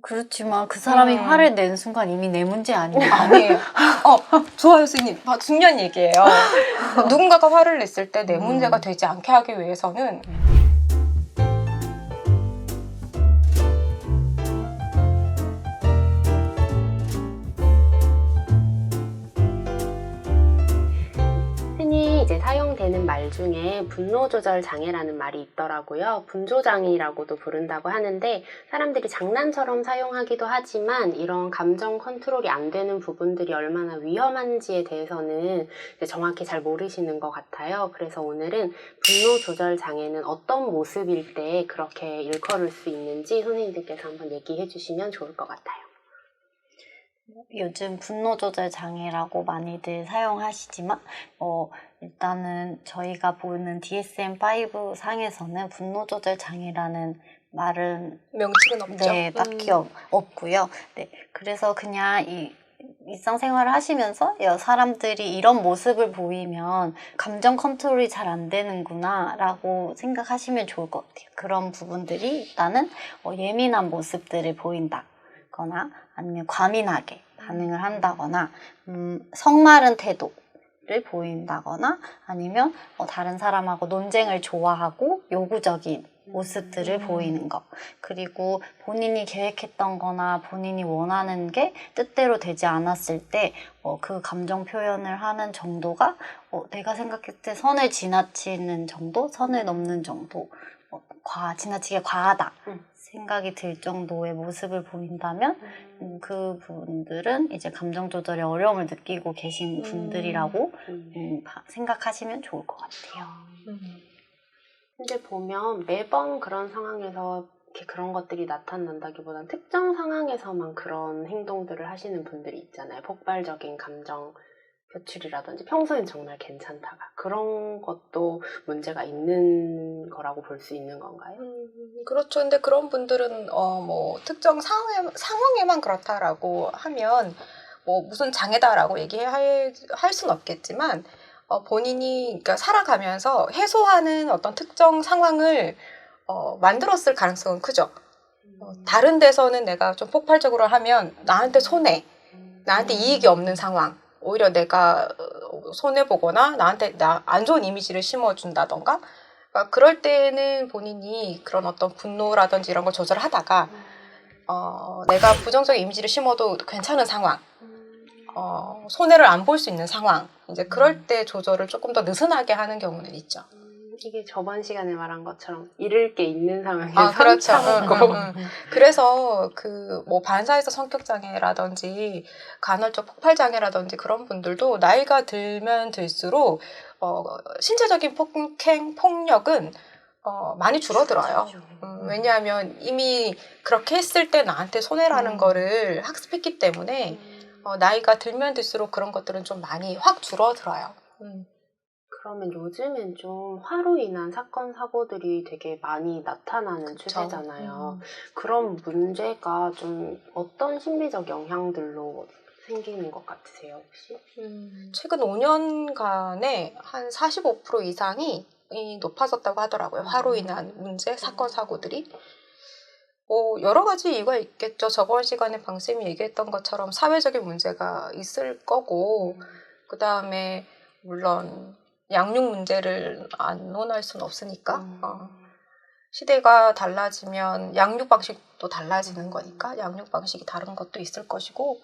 그렇지만 그 사람이 화를 내는 순간 이미 내 문제 아니에요? 아니에요. 좋아요, 선생님. 중요한 얘기예요. 누군가가 화를 냈을 때 내 문제가 되지 않게 하기 위해서는 흔히 이제 사용되는 말 중에 분노 조절 장애라는 말이 있더라고요. 분조장애라고도 부른다고 하는데 사람들이 장난처럼 사용하기도 하지만 이런 감정 컨트롤이 안 되는 부분들이 얼마나 위험한지에 대해서는 이제 정확히 잘 모르시는 것 같아요. 그래서 오늘은 분노 조절 장애는 어떤 모습일 때 그렇게 일컬을 수 있는지 선생님들께서 한번 얘기해 주시면 좋을 것 같아요. 요즘 분노 조절 장애라고 많이들 사용하시지만 일단은 저희가 보는 DSM-5 상에서는 분노 조절 장애라는 말은 명칭은 없죠. 네, 딱히 없고요. 네, 그래서 그냥 일상생활을 하시면서 사람들이 이런 모습을 보이면 감정 컨트롤이 잘 안 되는구나 라고 생각하시면 좋을 것 같아요. 그런 부분들이 일단은 예민한 모습들을 보인다거나 아니면 과민하게 반응을 한다거나 성마른 태도를 보인다거나 아니면 다른 사람하고 논쟁을 좋아하고 요구적인 모습들을 보이는 것. 그리고 본인이 계획했던 거나 본인이 원하는 게 뜻대로 되지 않았을 때 그 감정 표현을 하는 정도가 내가 생각했을 때 선을 지나치는 정도, 선을 넘는 정도, 지나치게 과하다 생각이 들 정도의 모습을 보인다면 그 분들은 이제 감정 조절에 어려움을 느끼고 계신 분들이라고 생각하시면 좋을 것 같아요. 근데 보면 매번 그런 상황에서 이렇게 그런 것들이 나타난다기보다는 특정 상황에서만 그런 행동들을 하시는 분들이 있잖아요. 폭발적인 감정 표출이라든지 평소엔 정말 괜찮다가 그런 것도 문제가 있는 거라고 볼 수 있는 건가요? 그렇죠. 근데 그런 분들은 특정 상황에만 그렇다라고 하면 무슨 장애다라고 얘기할 수는 없겠지만 본인이 그러니까 살아가면서 해소하는 어떤 특정 상황을 만들었을 가능성은 크죠. 다른 데서는 내가 좀 폭발적으로 하면 나한테 손해, 나한테 이익이 없는 상황, 오히려 내가 손해보거나 나한테 안 좋은 이미지를 심어준다던가 그러니까 그럴 때는 본인이 그런 어떤 분노라든지 이런 걸 조절하다가 내가 부정적인 이미지를 심어도 괜찮은 상황, 손해를 안 볼 수 있는 상황, 이제 그럴 때 조절을 조금 더 느슨하게 하는 경우는 있죠. 이게 저번 시간에 말한 것처럼 잃을 게 있는 상황에서 그렇죠. 참고 그래서 반사회적 성격 장애라든지 간헐적 폭발 장애라든지 그런 분들도 나이가 들면 들수록 신체적인 폭력은 많이 줄어들어요. 왜냐하면 이미 그렇게 했을 때 나한테 손해라는 거를 학습했기 때문에 나이가 들면 들수록 그런 것들은 좀 많이 확 줄어들어요. 그러면 요즘엔 좀 화로 인한 사건, 사고들이 되게 많이 나타나는 그쵸. 추세잖아요. 그런 문제가 좀 어떤 심리적 영향들로 생기는 것 같으세요, 혹시? 최근 5년간에 한 45% 이상이 높아졌다고 하더라고요. 화로 인한 문제, 사건, 사고들이. 여러 가지 이유가 있겠죠. 저번 시간에 방쌤이 얘기했던 것처럼 사회적인 문제가 있을 거고, 그 다음에 물론 양육 문제를 안 논할 수는 없으니까 시대가 달라지면 양육 방식도 달라지는 거니까 양육 방식이 다른 것도 있을 것이고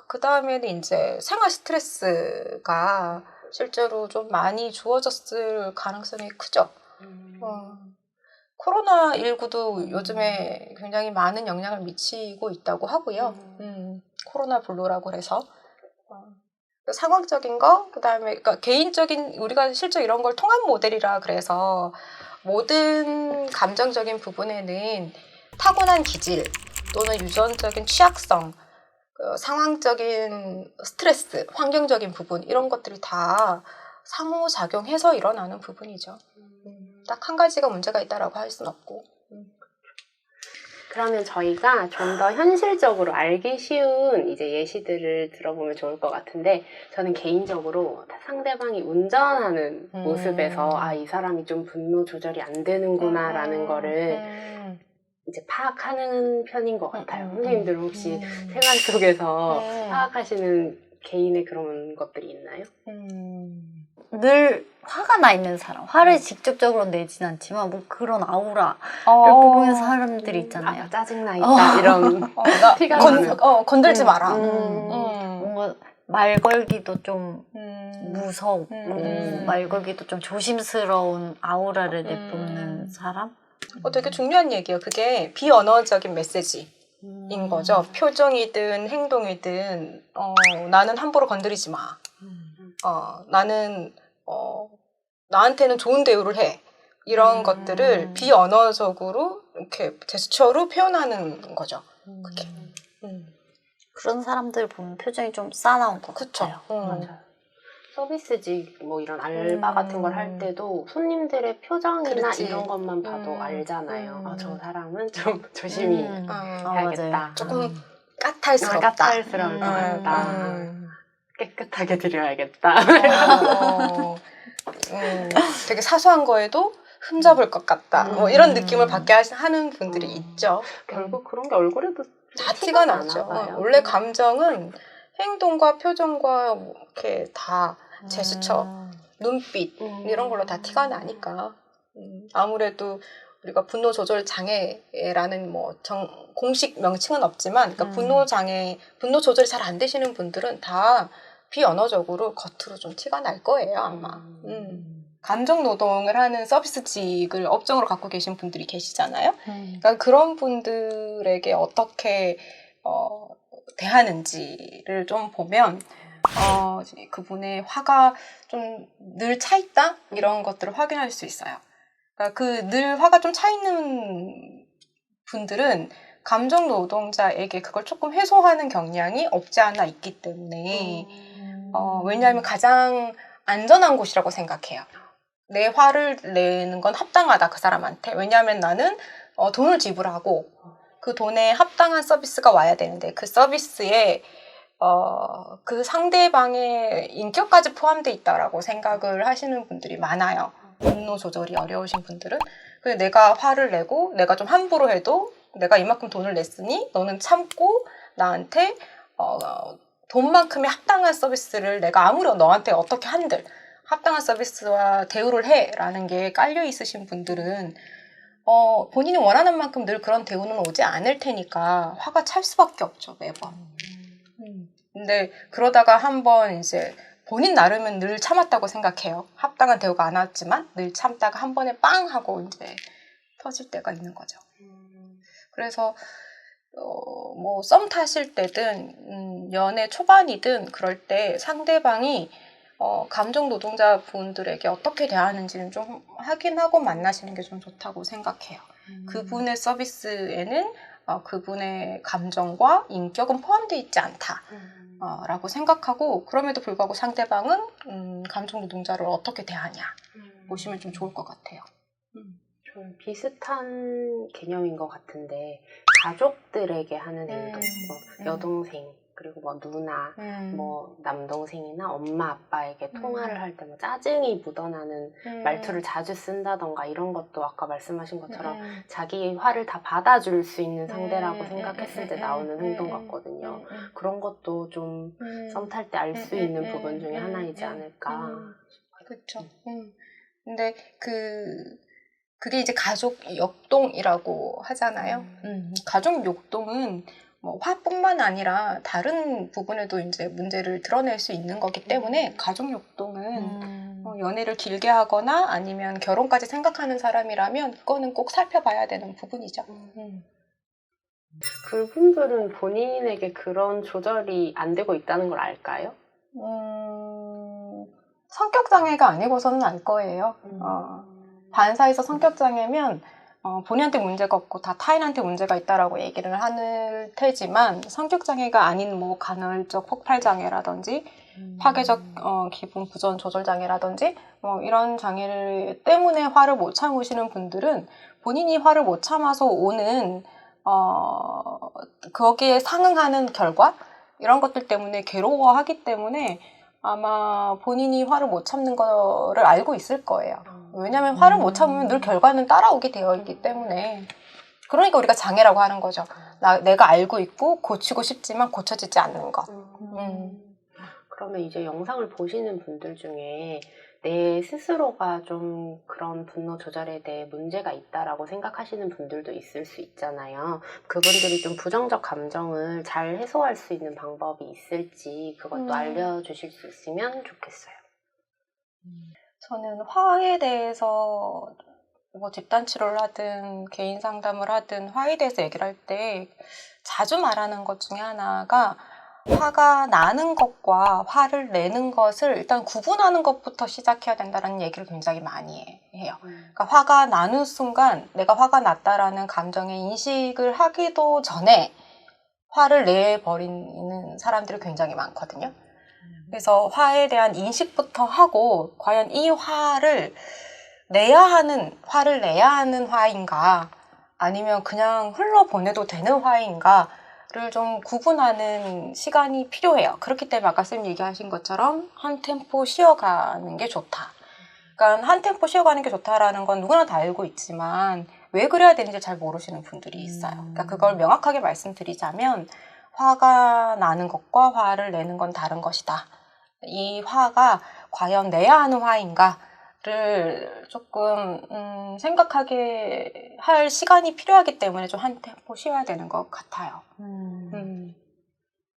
그 다음에는 이제 생활 스트레스가 실제로 좀 많이 주어졌을 가능성이 크죠. 코로나19도 요즘에 굉장히 많은 영향을 미치고 있다고 하고요. 코로나 블루라고 해서 상황적인 거, 그다음에 그러니까 개인적인 우리가 실제 이런 걸 통합 모델이라 그래서 모든 감정적인 부분에는 타고난 기질 또는 유전적인 취약성, 상황적인 스트레스, 환경적인 부분 이런 것들이 다 상호작용해서 일어나는 부분이죠. 딱 한 가지가 문제가 있다라고 할 수는 없고. 그러면 저희가 좀 더 현실적으로 알기 쉬운 이제 예시들을 들어보면 좋을 것 같은데 저는 개인적으로 상대방이 운전하는 모습에서 이 사람이 좀 분노 조절이 안 되는구나 라는 거를 이제 파악하는 편인 것 같아요. 선생님들은 혹시 음. 생활 속에서 음. 파악하시는 개인의 그런 것들이 있나요? 늘 화가 나 있는 사람, 화를 직접적으로 내진 않지만 뭐 그런 아우라를 어. 보이는 사람들이 있잖아요. 아, 짜증나 있다 이런 나 티가 나는. 건들지 마라. 뭔가 말 걸기도 좀 무섭고 음. 말 걸기도 좀 조심스러운 아우라를 내뿜는 사람? 되게 중요한 얘기예요. 그게 비언어적인 메시지인 거죠. 표정이든 행동이든 나는 함부로 건드리지 마. 나는 나한테는 좋은 대우를 해. 이런 것들을 비언어적으로 이렇게 제스처로 표현하는 거죠. 그게. 그런 사람들 보면 표정이 좀 싸나운 것 그쵸. 같아요. 맞아요. 서비스직 뭐 이런 알바 같은 걸 할 때도 손님들의 표정이나 그렇지. 이런 것만 봐도 알잖아요. 아, 저 사람은 좀 조심히 해야겠다. 맞아요. 조금 까탈스럽다. 까탈스러울 것 같다. 깨끗하게 드려야겠다. 되게 사소한 거에도 흠잡을 것 같다. 뭐 이런 느낌을 받게 하는 분들이 있죠. 결국 그런 게 얼굴에도 다 티가 나죠. 원래 감정은 행동과 표정과 뭐 이렇게 다 제스처, 눈빛 이런 걸로 다 티가 나니까 아무래도 우리가 분노 조절 장애라는 뭐 공식 명칭은 없지만 그러니까 분노 조절이 잘 안 되시는 분들은 다 비언어적으로 겉으로 좀 티가 날 거예요 아마. 감정 노동을 하는 서비스직을 업종으로 갖고 계신 분들이 계시잖아요. 그러니까 그런 분들에게 어떻게 대하는지를 좀 보면 그분의 화가 좀 늘 차 있다 이런 것들을 확인할 수 있어요. 그러니까 그 늘 화가 좀 차 있는 분들은 감정 노동자에게 그걸 조금 해소하는 경향이 없지 않아 있기 때문에 왜냐하면 가장 안전한 곳이라고 생각해요. 내 화를 내는 건 합당하다 그 사람한테. 왜냐하면 나는 돈을 지불하고 그 돈에 합당한 서비스가 와야 되는데 그 서비스에 그 상대방의 인격까지 포함되어 있다라고 생각을 하시는 분들이 많아요. 분노 조절이 어려우신 분들은. 그래서 내가 화를 내고 내가 좀 함부로 해도 내가 이만큼 돈을 냈으니 너는 참고 나한테 돈만큼의 합당한 서비스를 내가 아무런 너한테 어떻게 한들 합당한 서비스와 대우를 해라는 게 깔려 있으신 분들은 본인이 원하는 만큼 늘 그런 대우는 오지 않을 테니까 화가 찰 수밖에 없죠 매번. 근데 그러다가 한번 이제 본인 나름은 늘 참았다고 생각해요. 합당한 대우가 안 왔지만 늘 참다가 한 번에 빵 하고 이제 터질 때가 있는 거죠. 그래서 뭐 썸 타실 때든 연애 초반이든 그럴 때 상대방이 감정 노동자 분들에게 어떻게 대하는지는 좀 확인하고 만나시는 게 좀 좋다고 생각해요. 그분의 서비스에는 그분의 감정과 인격은 포함되어 있지 않다. 라고 생각하고 그럼에도 불구하고 상대방은 감정 노동자를 어떻게 대하냐 보시면 좀 좋을 것 같아요. 좀 비슷한 개념인 것 같은데 가족들에게 하는 행동, 뭐 여동생 그리고 뭐 누나, 뭐 남동생이나 엄마 아빠에게 통화를 할 때 뭐 짜증이 묻어나는 말투를 자주 쓴다던가 이런 것도 아까 말씀하신 것처럼 자기 화를 다 받아줄 수 있는 상대라고 생각했을 때 나오는 행동 같거든요. 그런 것도 좀 썸 탈 때 알 수 있는 부분 중에 하나이지 않을까. 그렇죠. 근데 그게 이제 가족 역동이라고 하잖아요. 가족 역동은 뭐 화뿐만 아니라 다른 부분에도 이제 문제를 드러낼 수 있는 거기 때문에 가족 역동은 연애를 길게 하거나 아니면 결혼까지 생각하는 사람이라면 그거는 꼭 살펴봐야 되는 부분이죠. 그분들은 본인에게 그런 조절이 안 되고 있다는 걸 알까요? 성격 장애가 아니고서는 알 거예요. 반사에서 성격 장애면 본인한테 문제가 없고 다 타인한테 문제가 있다라고 얘기를 하는 테지만 성격 장애가 아닌 뭐 간헐적 폭발 장애라든지 파괴적 기분 부전 조절 장애라든지 뭐 이런 장애를 때문에 화를 못 참으시는 분들은 본인이 화를 못 참아서 오는 거기에 상응하는 결과 이런 것들 때문에 괴로워하기 때문에 아마 본인이 화를 못 참는 거를 알고 있을 거예요. 왜냐하면 화를 못 참으면 늘 결과는 따라오게 되어 있기 때문에. 그러니까 우리가 장애라고 하는 거죠. 내가 알고 있고 고치고 싶지만 고쳐지지 않는 것. 그러면 이제 영상을 보시는 분들 중에 내 스스로가 좀 그런 분노 조절에 대해 문제가 있다라고 생각하시는 분들도 있을 수 있잖아요. 그분들이 좀 부정적 감정을 잘 해소할 수 있는 방법이 있을지 그것도 알려주실 수 있으면 좋겠어요. 저는 화에 대해서 뭐 집단 치료를 하든 개인 상담을 하든 화에 대해서 얘기를 할 때 자주 말하는 것 중에 하나가 화가 나는 것과 화를 내는 것을 일단 구분하는 것부터 시작해야 된다는 얘기를 굉장히 많이 해요. 그러니까 화가 나는 순간 내가 화가 났다라는 감정의 인식을 하기도 전에 화를 내버리는 사람들이 굉장히 많거든요. 그래서 화에 대한 인식부터 하고 과연 이 화를 내야 하는 화인가 아니면 그냥 흘러보내도 되는 화인가 를 좀 구분하는 시간이 필요해요. 그렇기 때문에 아까 쌤 얘기하신 것처럼 한 템포 쉬어가는 게 좋다. 그러니까 한 템포 쉬어가는 게 좋다라는 건 누구나 다 알고 있지만 왜 그래야 되는지 잘 모르시는 분들이 있어요. 그러니까 그걸 명확하게 말씀드리자면 화가 나는 것과 화를 내는 건 다른 것이다. 이 화가 과연 내야 하는 화인가? 를 조금 생각하게 할 시간이 필요하기 때문에 좀 한 템포 쉬어야 되는 것 같아요.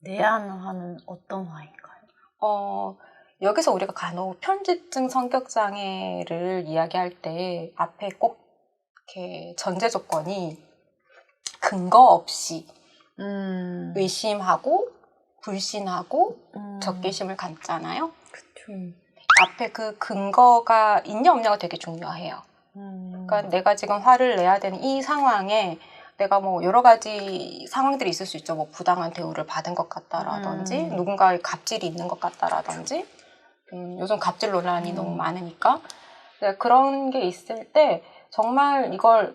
내야 하는 화는 어떤 화인가요? 여기서 우리가 간혹 편집증 성격장애를 이야기할 때 앞에 꼭 이렇게 전제 조건이 근거 없이 의심하고 불신하고 적개심을 갖잖아요. 그쵸. 앞에 그 근거가 있냐 없냐가 되게 중요해요. 그러니까 내가 지금 화를 내야 되는 이 상황에 내가 뭐 여러 가지 상황들이 있을 수 있죠. 뭐 부당한 대우를 받은 것 같다라든지 누군가의 갑질이 있는 것 같다라든지 요즘 갑질 논란이 너무 많으니까 그런 게 있을 때 정말 이걸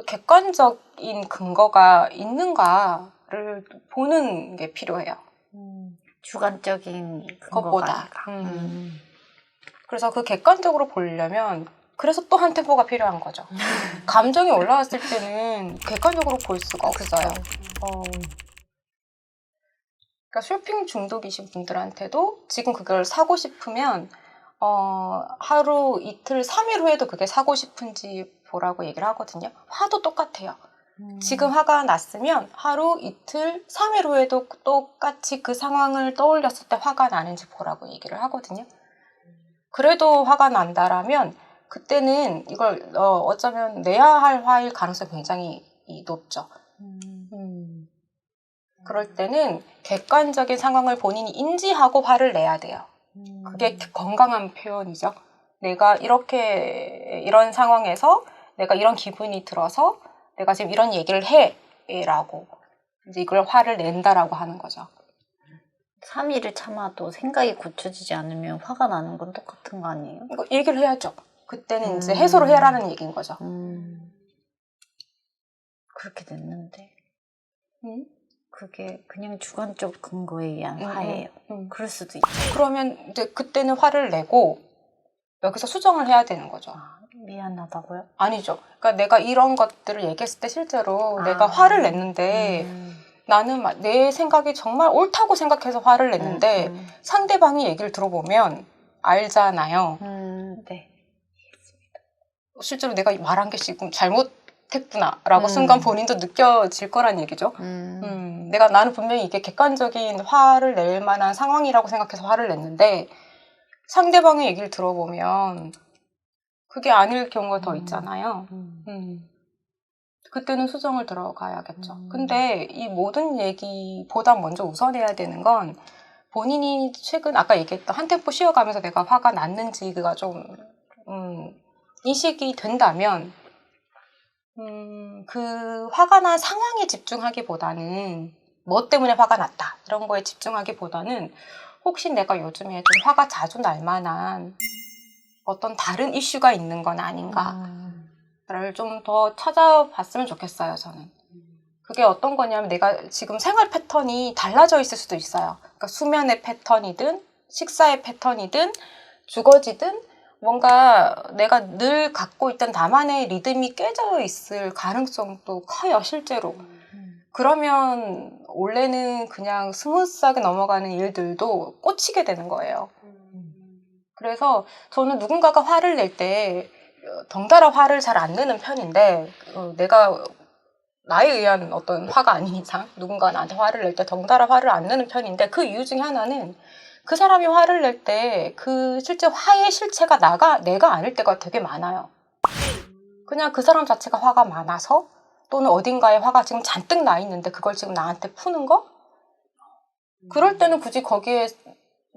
객관적인 근거가 있는가를 보는 게 필요해요. 주관적인 것보다. 아니라. 그래서 그 객관적으로 보려면 그래서 또 한 템포가 필요한 거죠. 감정이 올라왔을 때는 객관적으로 볼 수가 없어요. 그러니까 쇼핑 중독이신 분들한테도 지금 그걸 사고 싶으면 하루, 이틀, 3일 후에도 그게 사고 싶은지 보라고 얘기를 하거든요. 화도 똑같아요. 지금 화가 났으면 하루, 이틀, 3일 후에도 똑같이 그 상황을 떠올렸을 때 화가 나는지 보라고 얘기를 하거든요. 그래도 화가 난다라면 그때는 이걸 어쩌면 내야 할 화일 가능성이 굉장히 높죠. 그럴 때는 객관적인 상황을 본인이 인지하고 화를 내야 돼요. 그게 건강한 표현이죠. 내가 이런 상황에서 내가 이런 기분이 들어서 내가 지금 이런 얘기를 해 라고 이제 이걸 화를 낸다라고 하는 거죠. 3일을 참아도 생각이 고쳐지지 않으면 화가 나는 건 똑같은 거 아니에요? 이거 얘기를 해야죠. 그때는 이제 해소를 해라는 얘기인 거죠. 그렇게 됐는데 그게 그냥 주관적 근거에 의한 화예요. 그럴 수도 있죠. 그러면 이제 그때는 화를 내고 여기서 수정을 해야 되는 거죠. 미안하다고요? 아니죠. 그러니까 내가 이런 것들을 얘기했을 때 실제로 내가 화를 냈는데 나는 내 생각이 정말 옳다고 생각해서 화를 냈는데 상대방이 얘기를 들어보면 알잖아요. 네. 실제로 내가 말한 게 지금 잘못했구나라고 순간 본인도 느껴질 거란 얘기죠. 나는 분명히 이게 객관적인 화를 낼 만한 상황이라고 생각해서 화를 냈는데 상대방의 얘기를 들어보면 그게 아닐 경우가 더 있잖아요. 그때는 수정을 들어가야겠죠. 근데 이 모든 얘기보다 먼저 우선해야 되는 건 본인이 최근 아까 얘기했던 한 템포 쉬어가면서 내가 화가 났는지가 좀 인식이 된다면 그 화가 난 상황에 집중하기보다는 뭐 때문에 화가 났다 이런 거에 집중하기보다는 혹시 내가 요즘에 좀 화가 자주 날 만한 어떤 다른 이슈가 있는 건 아닌가를 좀 더 찾아봤으면 좋겠어요, 저는. 그게 어떤 거냐면 내가 지금 생활 패턴이 달라져 있을 수도 있어요. 그러니까 수면의 패턴이든 식사의 패턴이든 주거지든 뭔가 내가 늘 갖고 있던 나만의 리듬이 깨져 있을 가능성도 커요, 실제로. 그러면 원래는 그냥 스무스하게 넘어가는 일들도 꽂히게 되는 거예요. 그래서 저는 누군가가 화를 낼 때 덩달아 화를 잘 안 내는 편인데 내가 나에 의한 어떤 화가 아닌 이상 누군가 나한테 화를 낼 때 덩달아 화를 안 내는 편인데 그 이유 중에 하나는 그 사람이 화를 낼 때 그 실제 화의 실체가 내가 아닐 때가 되게 많아요. 그냥 그 사람 자체가 화가 많아서 또는 어딘가에 화가 지금 잔뜩 나 있는데 그걸 지금 나한테 푸는 거? 그럴 때는 굳이 거기에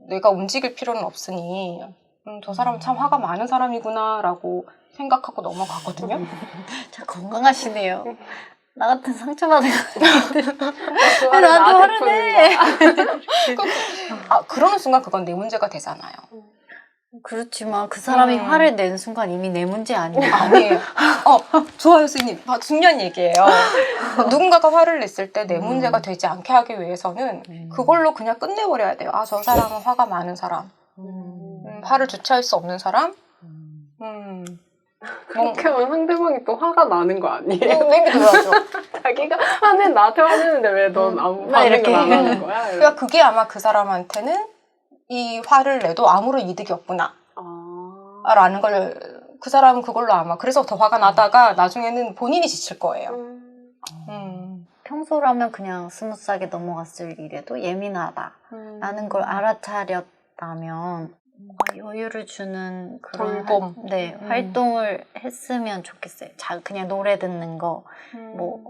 내가 움직일 필요는 없으니 저 사람은 참 화가 많은 사람이구나 라고 생각하고 넘어가거든요. 참 건강하시네요. 나 같은 상처받은 그 왜 화를 나한테 화를 푸는 내? 그러는 순간 그건 내 문제가 되잖아요. 그렇지만 그 사람이 화를 내는 순간 이미 내 문제 아니에요. 아니에요. 좋아요, 선생님. 중요한 얘기예요. 누군가가 화를 냈을 때 내 문제가 되지 않게 하기 위해서는 그걸로 그냥 끝내버려야 돼요. 저 사람은 화가 많은 사람. 화를 주체할 수 없는 사람. 그렇게 하면 상대방이 또 화가 나는 거 아니에요? 얘기해야죠. 자기가 나한테 화내는데 왜 넌 아무 이렇게. 반응을 안 하는 거야? 그러니까 그게 아마 그 사람한테는 이 화를 내도 아무런 이득이 없구나. 라는 걸 그 사람은 그걸로 아마 그래서 더 화가 나다가 나중에는 본인이 지칠 거예요. 평소라면 그냥 스무스하게 넘어갔을 일에도 예민하다라는 걸 알아차렸다면 뭔가 여유를 주는 그런 돌봄. 활동을 했으면 좋겠어요. 그냥 노래 듣는 거,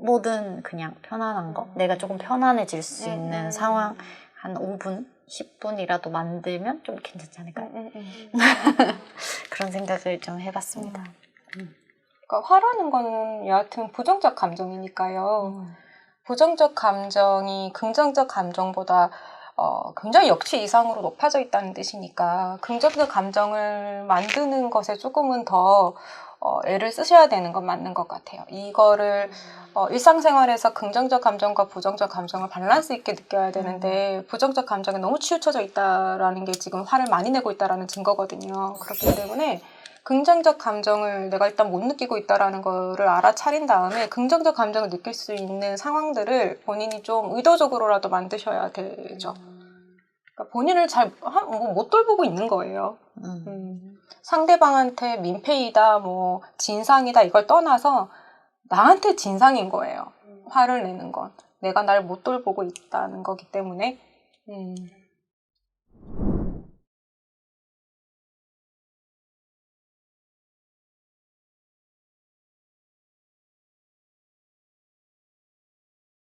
뭐든 그냥 편안한 거, 내가 조금 편안해질 수 있는 상황 한 5분, 10분이라도 만들면 좀 괜찮지 않을까요? 그런 생각을 좀 해봤습니다. 그러니까 화라는 거는 여하튼 부정적 감정이니까요. 부정적 감정이 긍정적 감정보다 굉장히 역치 이상으로 높아져 있다는 뜻이니까 긍정적 감정을 만드는 것에 조금은 더 애를 쓰셔야 되는 건 맞는 것 같아요. 이거를 일상생활에서 긍정적 감정과 부정적 감정을 밸런스 있게 느껴야 되는데 부정적 감정에 너무 치우쳐져 있다라는 게 지금 화를 많이 내고 있다라는 증거거든요. 그렇기 때문에 긍정적 감정을 내가 일단 못 느끼고 있다라는 거를 알아차린 다음에 긍정적 감정을 느낄 수 있는 상황들을 본인이 좀 의도적으로라도 만드셔야 되죠. 그러니까 본인을 잘 못 돌보고 있는 거예요. 상대방한테 민폐이다, 진상이다 이걸 떠나서 나한테 진상인 거예요. 화를 내는 건. 내가 날 못 돌보고 있다는 거기 때문에